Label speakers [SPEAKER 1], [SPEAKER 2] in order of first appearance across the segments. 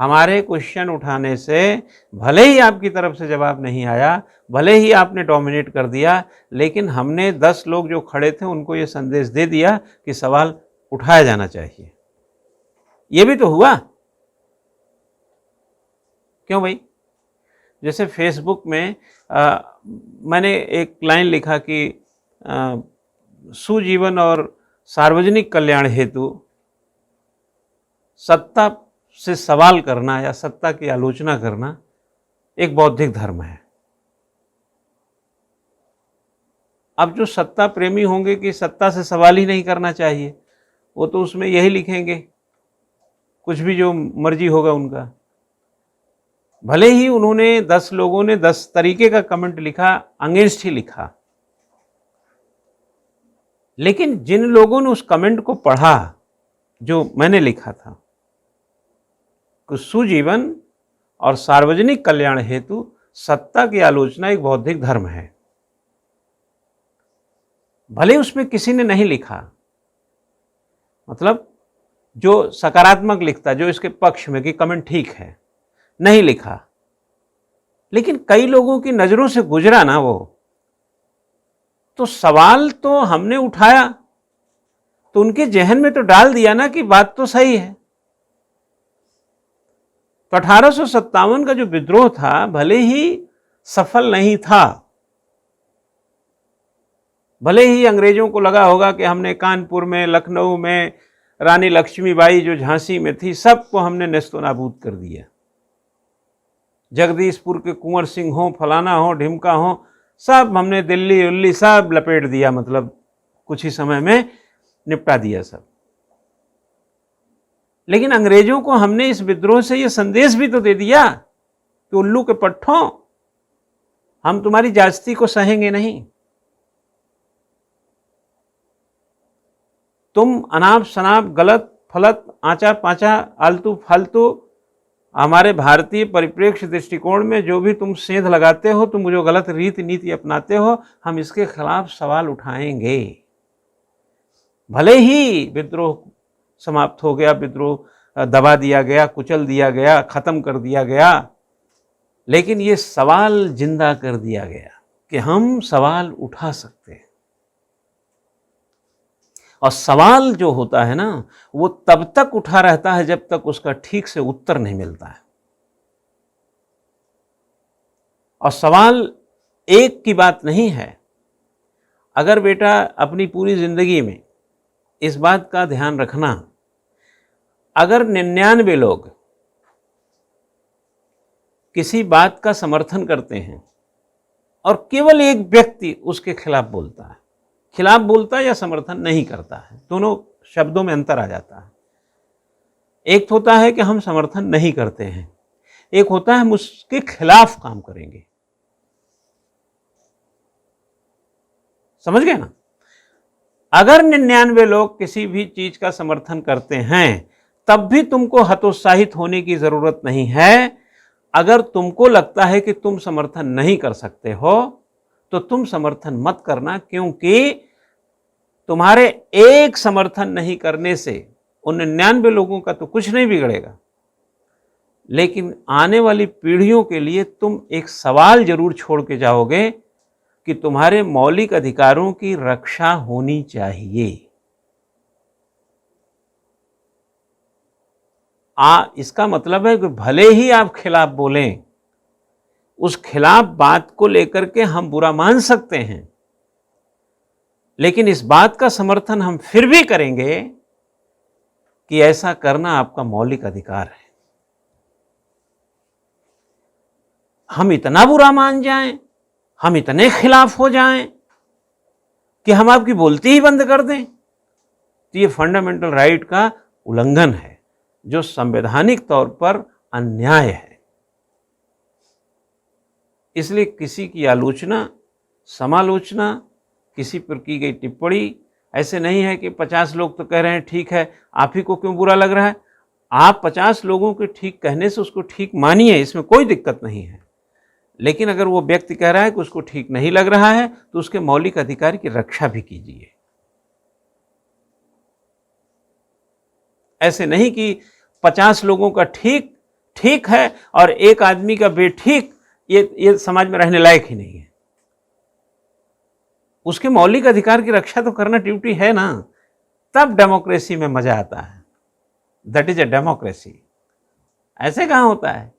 [SPEAKER 1] हमारे क्वेश्चन उठाने से भले ही आपकी तरफ से जवाब नहीं आया, भले ही आपने डोमिनेट कर दिया, लेकिन हमने 10 लोग जो खड़े थे उनको ये संदेश दे दिया कि सवाल उठाया जाना चाहिए। ये भी तो हुआ, क्यों भाई? जैसे फेसबुक में मैंने एक लाइन लिखा कि सुजीवन और सार्वजनिक कल्याण हेतु सत्ता से सवाल करना या सत्ता की आलोचना करना एक बौद्धिक धर्म है। अब जो सत्ता प्रेमी होंगे कि सत्ता से सवाल ही नहीं करना चाहिए, वो तो उसमें यही लिखेंगे, कुछ भी जो मर्जी होगा उनका। भले ही उन्होंने 10 लोगों ने 10 तरीके का कमेंट लिखा, अगेंस्ट ही लिखा, लेकिन जिन लोगों ने उस कमेंट को पढ़ा जो मैंने लिखा था कि सुजीवन और सार्वजनिक कल्याण हेतु सत्ता की आलोचना एक बौद्धिक धर्म है, भले उसमें किसी ने नहीं लिखा, मतलब जो सकारात्मक लिखता, जो इसके पक्ष में कि कमेंट ठीक है, नहीं लिखा, लेकिन कई लोगों की नजरों से गुजरा ना वो, तो सवाल तो हमने उठाया, तो उनके जहन में तो डाल दिया ना कि बात तो सही है। तो 1857 का जो विद्रोह था भले ही सफल नहीं था, भले ही अंग्रेजों को लगा होगा कि हमने कानपुर में, लखनऊ में, रानी लक्ष्मीबाई जो झांसी में थी, सबको हमने नेस्तो नाबूद कर दिया, जगदीशपुर के कुंवर सिंह हो, फलाना हो, ढिमका हो, सब हमने दिल्ली उल्ली सब लपेट दिया, मतलब कुछ ही समय में निपटा दिया सब। लेकिन अंग्रेजों को हमने इस विद्रोह से यह संदेश भी तो दे दिया कि उल्लू के पट्ठों, हम तुम्हारी जास्ती को सहेंगे नहीं, तुम अनाप शनाप, गलत फलत, आचा पाचा, आलतू फालतू, हमारे भारतीय परिप्रेक्ष्य दृष्टिकोण में जो भी तुम सेंध लगाते हो, तुम जो गलत रीति नीति अपनाते हो, हम इसके खिलाफ सवाल उठाएंगे। भले ही विद्रोह समाप्त हो गया, विद्रोह दबा दिया गया, कुचल दिया गया, खत्म कर दिया गया, लेकिन ये सवाल जिंदा कर दिया गया कि हम सवाल उठा सकते हैं। और सवाल जो होता है ना, वो तब तक उठा रहता है जब तक उसका ठीक से उत्तर नहीं मिलता है। और सवाल एक की बात नहीं है। अगर बेटा अपनी पूरी जिंदगी में इस बात का ध्यान रखना, अगर 99 लोग किसी बात का समर्थन करते हैं और केवल एक व्यक्ति उसके खिलाफ बोलता है, खिलाफ बोलता है या समर्थन नहीं करता है, दोनों शब्दों में अंतर आ जाता है। एक होता है कि हम समर्थन नहीं करते हैं, एक होता है हम उसके खिलाफ काम करेंगे। समझ गए ना? अगर 99 लोग किसी भी चीज का समर्थन करते हैं, तब भी तुमको हतोत्साहित होने की जरूरत नहीं है। अगर तुमको लगता है कि तुम समर्थन नहीं कर सकते हो, तो तुम समर्थन मत करना, क्योंकि तुम्हारे एक समर्थन नहीं करने से उन 99 लोगों का तो कुछ नहीं बिगड़ेगा, लेकिन आने वाली पीढ़ियों के लिए तुम एक सवाल जरूर छोड़ के जाओगे कि तुम्हारे मौलिक अधिकारों की रक्षा होनी चाहिए। इसका मतलब है कि भले ही आप खिलाफ बोलें, उस खिलाफ बात को लेकर के हम बुरा मान सकते हैं, लेकिन इस बात का समर्थन हम फिर भी करेंगे कि ऐसा करना आपका मौलिक अधिकार है। हम इतना बुरा मान जाएं, हम इतने खिलाफ हो जाएं कि हम आपकी बोलती ही बंद कर दें, तो ये फंडामेंटल राइट का उल्लंघन है, जो संवैधानिक तौर पर अन्याय है। इसलिए किसी की आलोचना, समालोचना, किसी पर की गई टिप्पणी, ऐसे नहीं है कि 50 लोग तो कह रहे हैं ठीक है, आप ही को क्यों बुरा लग रहा है। आप 50 लोगों के ठीक कहने से उसको ठीक मानिए, इसमें कोई दिक्कत नहीं है, लेकिन अगर वो व्यक्ति कह रहा है कि उसको ठीक नहीं लग रहा है, तो उसके मौलिक अधिकार की रक्षा भी कीजिए। ऐसे नहीं कि 50 लोगों का ठीक ठीक है और एक आदमी का बेठीक, ये समाज में रहने लायक ही नहीं है। उसके मौलिक अधिकार की रक्षा तो करना ड्यूटी है ना, तब डेमोक्रेसी में मजा आता है। That is a democracy. ऐसे कहाँ होता है?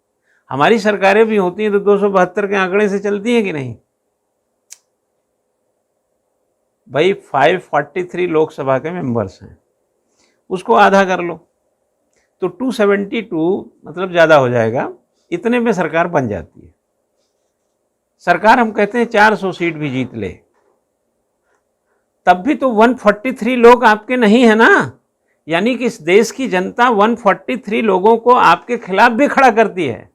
[SPEAKER 1] हमारी सरकारें भी होती हैं तो 272 के आंकड़े से चलती हैं कि नहीं? भाई 543 लोकसभा के मेंबर्स हैं, उसको आधा कर लो तो 272, मतलब ज़्यादा हो जाएगा, इतने में सरकार बन जाती है। सरकार हम कहते हैं 400 सीट भी जीत ले, तब भी तो 143 लोग आपके नहीं है ना। यानी कि इस देश की जनता 143 लोगों को आपके खिलाफ भी खड़ा करती है,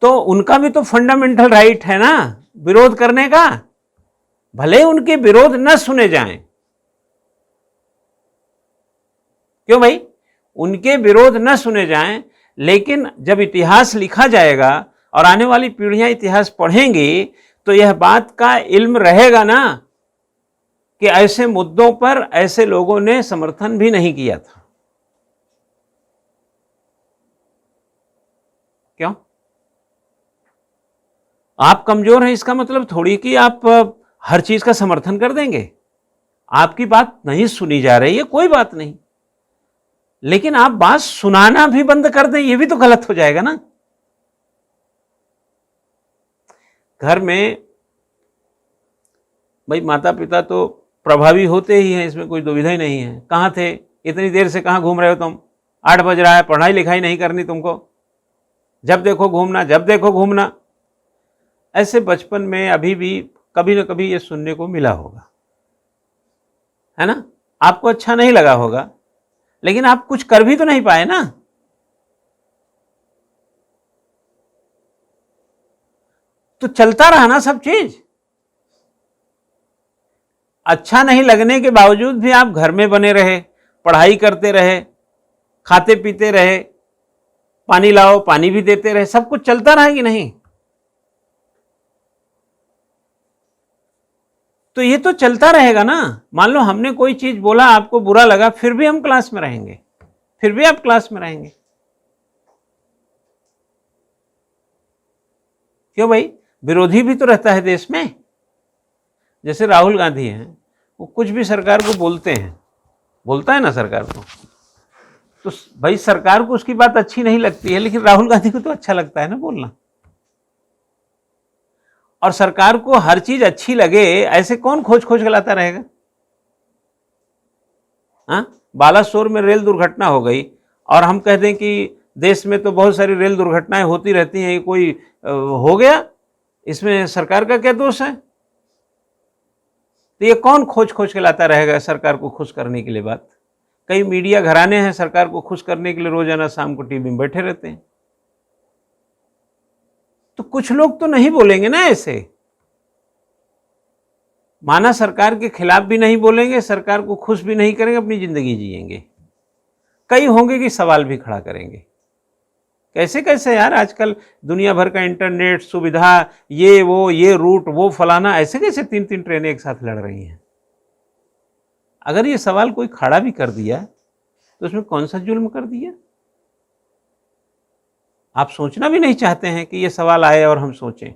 [SPEAKER 1] तो उनका भी तो फंडामेंटल राइट है ना विरोध करने का, भले उनके विरोध न सुने जाएं। क्यों भाई? उनके विरोध न सुने जाएं, लेकिन जब इतिहास लिखा जाएगा और आने वाली पीढ़ियां इतिहास पढ़ेंगी तो यह बात का इल्म रहेगा ना कि ऐसे मुद्दों पर ऐसे लोगों ने समर्थन भी नहीं किया था। क्यों? आप कमजोर हैं इसका मतलब थोड़ी कि आप हर चीज का समर्थन कर देंगे। आपकी बात नहीं सुनी जा रही है, कोई बात नहीं, लेकिन आप बात सुनाना भी बंद कर दें, यह भी तो गलत हो जाएगा ना। घर में भाई माता पिता तो प्रभावी होते ही हैं, इसमें कोई दुविधा ही नहीं है। कहाँ थे इतनी देर से, कहाँ घूम रहे हो तुम? 8 बज रहा है, पढ़ाई लिखाई नहीं करनी तुमको, जब देखो घूमना, जब देखो घूमना। ऐसे बचपन में अभी भी कभी ना कभी ये सुनने को मिला होगा, है ना? आपको अच्छा नहीं लगा होगा, लेकिन आप कुछ कर भी तो नहीं पाए ना। तो चलता रहा ना सब चीज। अच्छा नहीं लगने के बावजूद भी आप घर में बने रहे, पढ़ाई करते रहे, खाते पीते रहे, पानी लाओ पानी भी देते रहे, सब कुछ चलता रहा कि नहीं? तो ये तो चलता रहेगा ना। मान लो हमने कोई चीज बोला, आपको बुरा लगा, फिर भी हम क्लास में रहेंगे, फिर भी आप क्लास में रहेंगे। क्यों भाई? विरोधी भी तो रहता है देश में। जैसे राहुल गांधी हैं, वो कुछ भी सरकार को बोलते हैं, बोलता है ना सरकार को, तो भाई सरकार को उसकी बात अच्छी नहीं लगती है, लेकिन राहुल गांधी को तो अच्छा लगता है ना बोलना। और सरकार को हर चीज अच्छी लगे ऐसे कौन खोज खोज लाता रहेगा? हाँ, बालासोर में रेल दुर्घटना हो गई और हम कह दें कि देश में तो बहुत सारी रेल दुर्घटनाएं होती रहती हैं, कोई हो गया, इसमें सरकार का क्या दोष है? तो ये कौन खोज खोज के लाता रहेगा सरकार को खुश करने के लिए बात? कई मीडिया घराने हैं सरकार को खुश करने के लिए रोजाना शाम को टीवी में बैठे रहते हैं। तो कुछ लोग तो नहीं बोलेंगे ना ऐसे, माना सरकार के खिलाफ भी नहीं बोलेंगे, सरकार को खुश भी नहीं करेंगे, अपनी जिंदगी जिएंगे। कई होंगे कि सवाल भी खड़ा करेंगे, कैसे कैसे यार, आजकल दुनिया भर का इंटरनेट सुविधा, ये वो, ये रूट, वो फलाना, ऐसे कैसे 3-3 ट्रेनें एक साथ लड़ रही हैं? अगर ये सवाल कोई खड़ा भी कर दिया तो उसमें कौन सा जुल्म कर दिया? आप सोचना भी नहीं चाहते हैं कि ये सवाल आए और हम सोचें।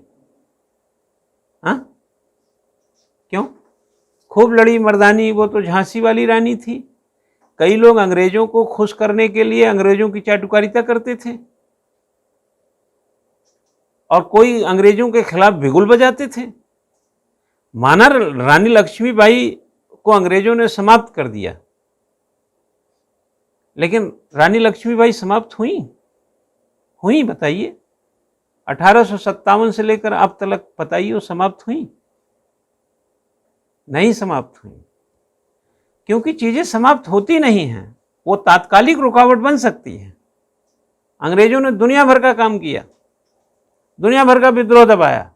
[SPEAKER 1] हाँ, क्यों? खूब लड़ी मर्दानी, वो तो झांसी वाली रानी थी। कई लोग अंग्रेजों को खुश करने के लिए अंग्रेजों की चाटुकारिता करते थे और कोई अंग्रेजों के खिलाफ बिगुल बजाते थे। माना रानी लक्ष्मीबाई को अंग्रेजों ने समाप्त कर दिया, लेकिन रानी लक्ष्मीबाई समाप्त हुई बताइए? 1857 से लेकर अब तक बताइए वो समाप्त हुई? नहीं समाप्त हुई, क्योंकि चीजें समाप्त होती नहीं हैं, वो तात्कालिक रुकावट बन सकती है। अंग्रेजों ने दुनिया भर का काम किया, दुनिया भर का विद्रोह दबाया,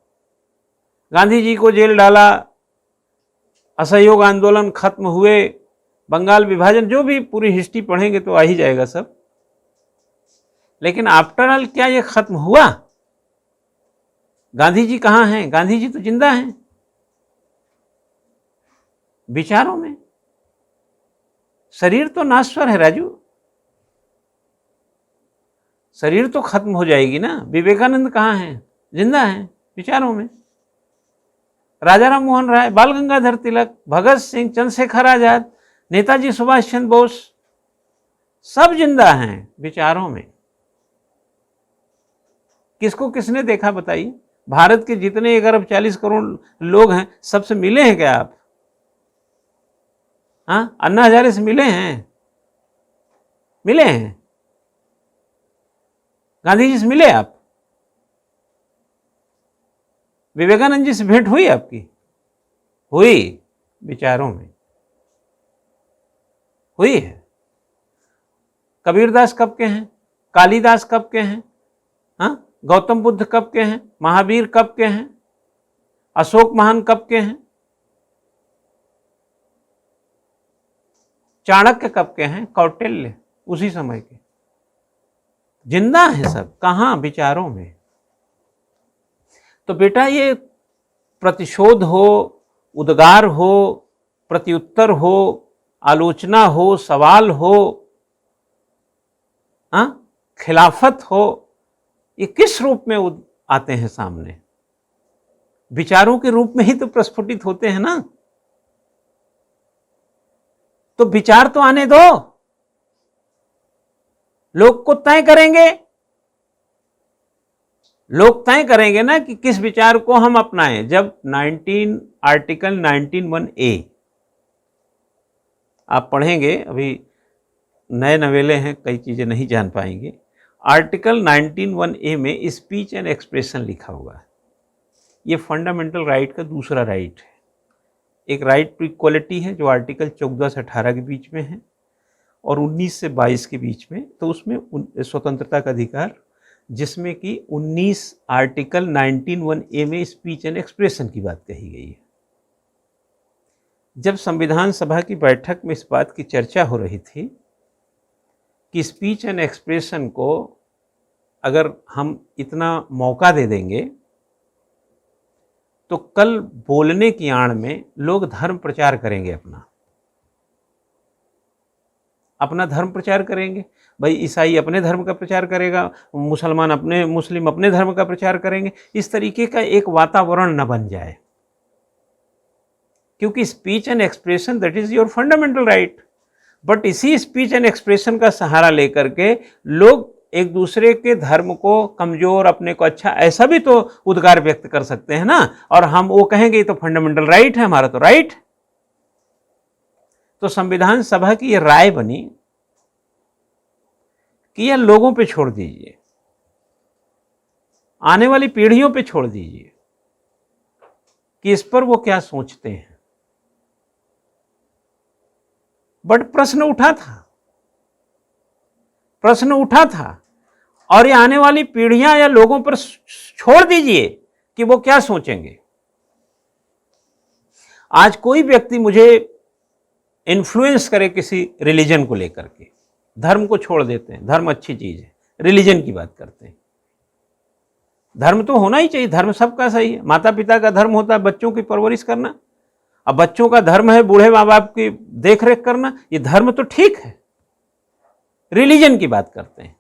[SPEAKER 1] गांधी जी को जेल डाला, असहयोग आंदोलन खत्म हुए, बंगाल विभाजन, जो भी पूरी हिस्ट्री पढ़ेंगे तो आ ही जाएगा सब। लेकिन आफ्टर ऑल क्या ये खत्म हुआ? गांधी जी कहाँ हैं? गांधी जी तो जिंदा हैं विचारों में। शरीर तो नाश्वर है राजू। शरीर तो खत्म हो जाएगी ना। विवेकानंद कहाँ हैं? जिंदा हैं विचारों में। राजा राम मोहन राय, बाल गंगाधर तिलक, भगत सिंह, चंद्रशेखर आजाद, नेताजी सुभाष चंद्र बोस, सब जिंदा हैं विचारों में। किसको किसने देखा बताइए? भारत के जितने 1 अरब 40 करोड़ लोग हैं, सबसे मिले हैं क्या आप? हाँ, अन्ना हजारे से मिले हैं? मिले हैं? गांधी जी से मिले आप? विवेकानंद जी से भेंट हुई आपकी? हुई, विचारों में हुई है। कबीरदास कब के हैं? कालिदास कब के हैं? हाँ, गौतम बुद्ध कब के हैं? महावीर कब के हैं? अशोक महान कब के हैं? चाणक्य कब के हैं? कौटिल्य उसी समय के। जिंदा है सब। कहां? विचारों में। तो बेटा, ये प्रतिशोध हो, उद्गार हो, प्रत्युत्तर हो, आलोचना हो, सवाल हो, खिलाफत हो, ये किस रूप में आते हैं सामने? विचारों के रूप में ही तो प्रस्फुटित होते हैं ना। तो विचार तो आने दो, लोग को तय करेंगे। लोग तय करेंगे ना कि किस विचार को हम अपनाएं। जब आर्टिकल 19(1) आप पढ़ेंगे, अभी नए नवेले हैं, कई चीजें नहीं जान पाएंगे। आर्टिकल 19(1) में स्पीच एंड एक्सप्रेशन लिखा हुआ है। ये फंडामेंटल राइट का दूसरा राइट है। एक राइट टू इक्वलिटी है जो आर्टिकल 14 से 18 के बीच में है, और 19 से 22 के बीच में। तो उसमें स्वतंत्रता का अधिकार, जिसमें कि 19 आर्टिकल 19(1) में स्पीच एंड एक्सप्रेशन की बात कही गई है। जब संविधान सभा की बैठक में इस बात की चर्चा हो रही थी कि स्पीच एंड एक्सप्रेशन को अगर हम इतना मौका दे देंगे तो कल बोलने की आड़ में लोग धर्म प्रचार करेंगे, अपना धर्म प्रचार करेंगे। भाई, ईसाई अपने धर्म का प्रचार करेगा, मुस्लिम अपने धर्म का प्रचार करेंगे। इस तरीके का एक वातावरण न बन जाए, क्योंकि speech and expression that is your fundamental right. But इसी स्पीच एंड एक्सप्रेशन का सहारा लेकर के लोग एक दूसरे के धर्म को कमजोर, अपने को अच्छा, ऐसा भी तो उद्गार व्यक्त कर सकते हैं ना। और हम वो कहेंगे ये तो फंडामेंटल राइट है, हमारा तो राइट। तो संविधान सभा की ये राय बनी कि यह लोगों पे छोड़ दीजिए, आने वाली पीढ़ियों पे छोड़ दीजिए कि इस पर वो क्या सोचते हैं। बट प्रश्न उठा था, और ये आने वाली पीढ़ियां या लोगों पर छोड़ दीजिए कि वो क्या सोचेंगे। आज कोई व्यक्ति मुझे इन्फ्लुएंस करे किसी रिलीजन को लेकर के, धर्म को छोड़ देते हैं, धर्म अच्छी चीज है, रिलीजन की बात करते हैं। धर्म तो होना ही चाहिए, धर्म सबका सही है। माता पिता का धर्म होता है बच्चों की परवरिश करना, अब बच्चों का धर्म है बूढ़े माँ बाप की देखरेख करना, ये धर्म तो ठीक है। रिलीजन की बात करते हैं।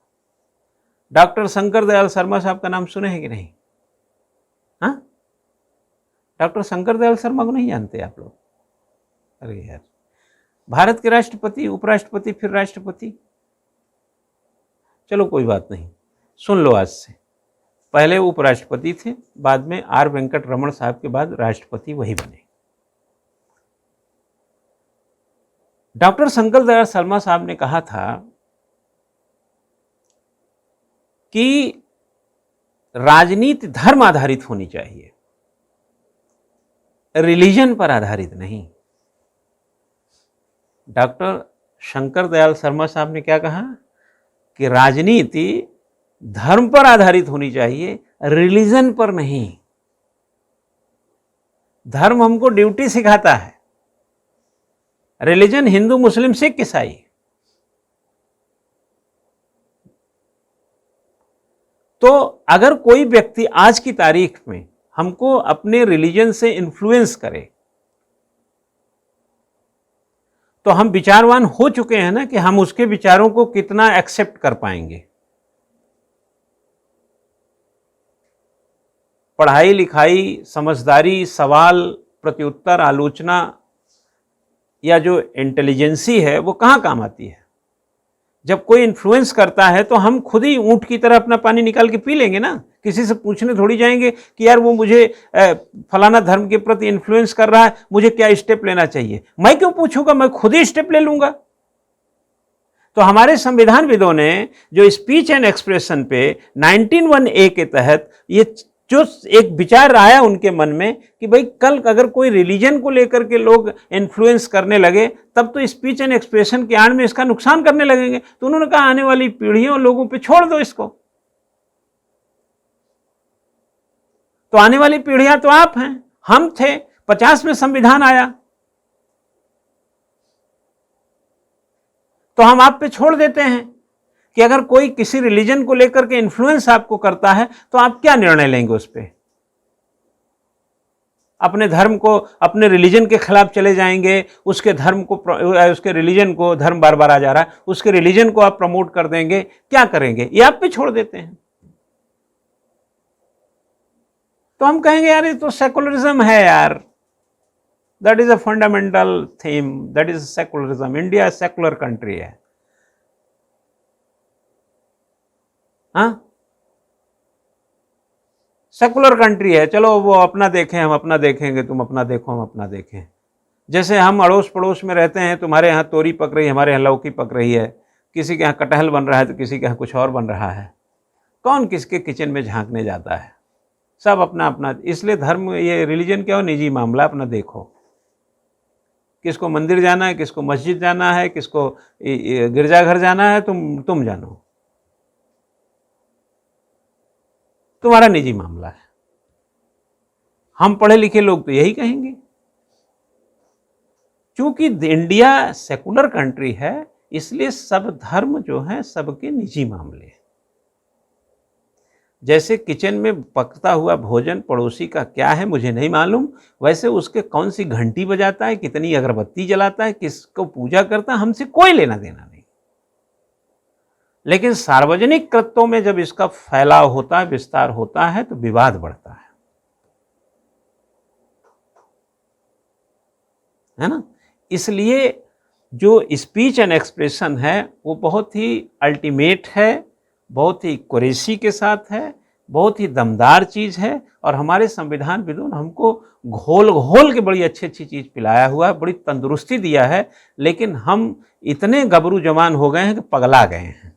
[SPEAKER 1] डॉक्टर शंकर दयाल शर्मा साहब का नाम सुने हैं कि नहीं? हाँ, डॉक्टर शंकर दयाल शर्मा को नहीं जानते आप लोग? अरे यार, भारत के राष्ट्रपति, उपराष्ट्रपति, फिर राष्ट्रपति। चलो कोई बात नहीं, सुन लो आज से। पहले उपराष्ट्रपति थे, बाद में आर वेंकट रमन साहब के बाद राष्ट्रपति वही बने। डॉक्टर शंकर दयाल शर्मा साहब ने कहा था कि राजनीति धर्म आधारित होनी चाहिए, रिलीजन पर आधारित नहीं। डॉक्टर शंकर दयाल शर्मा साहब ने क्या कहा कि राजनीति धर्म पर आधारित होनी चाहिए, रिलीजन पर नहीं। धर्म हमको ड्यूटी सिखाता है, रिलीजन हिंदू, मुस्लिम, सिख, ईसाई। तो अगर कोई व्यक्ति आज की तारीख में हमको अपने रिलीजन से इन्फ्लुएंस करे, तो हम विचारवान हो चुके हैं ना कि हम उसके विचारों को कितना एक्सेप्ट कर पाएंगे। पढ़ाई लिखाई, समझदारी, सवाल प्रत्युत्तर, आलोचना या जो इंटेलिजेंसी है वो कहाँ काम आती है? जब कोई इन्फ्लुएंस करता है तो हम खुद ही ऊंट की तरह अपना पानी निकाल के पी लेंगे ना, किसी से पूछने थोड़ी जाएंगे कि यार वो मुझे फलाना धर्म के प्रति इन्फ्लुएंस कर रहा है, मुझे क्या स्टेप लेना चाहिए। मैं क्यों पूछूंगा, मैं खुद ही स्टेप ले लूंगा। तो हमारे संविधानविदों ने जो स्पीच एंड एक्सप्रेशन पे 19(1)(a) के तहत ये जो एक विचार आया उनके मन में कि भाई कल अगर कोई रिलीजन को लेकर के लोग इन्फ्लुएंस करने लगे तब तो स्पीच एंड एक्सप्रेशन के आड़ में इसका नुकसान करने लगेंगे। तो उन्होंने कहा आने वाली पीढ़ियों लोगों पे छोड़ दो इसको। तो आने वाली पीढ़ियां तो आप हैं, हम थे, 50 में संविधान आया, तो हम आप पे छोड़ देते हैं कि अगर कोई किसी रिलीजन को लेकर के इन्फ्लुएंस आपको करता है तो आप क्या निर्णय लेंगे उस पर? अपने धर्म को, अपने रिलीजन के खिलाफ चले जाएंगे, उसके धर्म को, उसके रिलीजन को, धर्म बार बार आ जा रहा है, उसके रिलीजन को आप प्रमोट कर देंगे, क्या करेंगे? ये आप पे छोड़ देते हैं। तो हम कहेंगे यार ये तो सेकुलरिज्म है यार, that is a fundamental theme, that is secularism. India secular country है। हाँ, सेकुलर कंट्री है, चलो वो अपना देखें, हम अपना देखेंगे, तुम अपना देखो, हम अपना देखें। जैसे हम अड़ोस पड़ोस में रहते हैं, तुम्हारे यहाँ तोरी पक रही है, हमारे यहाँ लौकी पक रही है, किसी के यहाँ कटहल बन रहा है तो किसी के यहाँ कुछ और बन रहा है। कौन किसके किचन में झांकने जाता है? सब अपना अपना। इसलिए धर्म, ये रिलीजन क्या हो, निजी मामला, अपना देखो। किसको मंदिर जाना है, किसको मस्जिद जाना है, किसको गिरजाघर जाना है, तुम जानो, तुम्हारा निजी मामला है। हम पढ़े लिखे लोग तो यही कहेंगे। क्योंकि इंडिया सेकुलर कंट्री है, इसलिए सब धर्म जो है सबके निजी मामले हैं। जैसे किचन में पकता हुआ भोजन पड़ोसी का क्या है मुझे नहीं मालूम, वैसे उसके कौन सी घंटी बजाता है, कितनी अगरबत्ती जलाता है, किसको पूजा करता है, हमसे कोई लेना देना नहीं। लेकिन सार्वजनिक कृत्यों में जब इसका फैलाव होता है, विस्तार होता है, तो विवाद बढ़ता है ना। इसलिए जो स्पीच एंड एक्सप्रेशन है वो बहुत ही अल्टीमेट है, बहुत ही कुरेशी के साथ है, बहुत ही दमदार चीज़ है। और हमारे संविधानविदों ने हमको घोल घोल के बड़ी अच्छी अच्छी चीज़ पिलाया हुआ है, बड़ी तंदुरुस्ती दिया है। लेकिन हम इतने गबरू जवान हो गए हैं कि पगला गए हैं।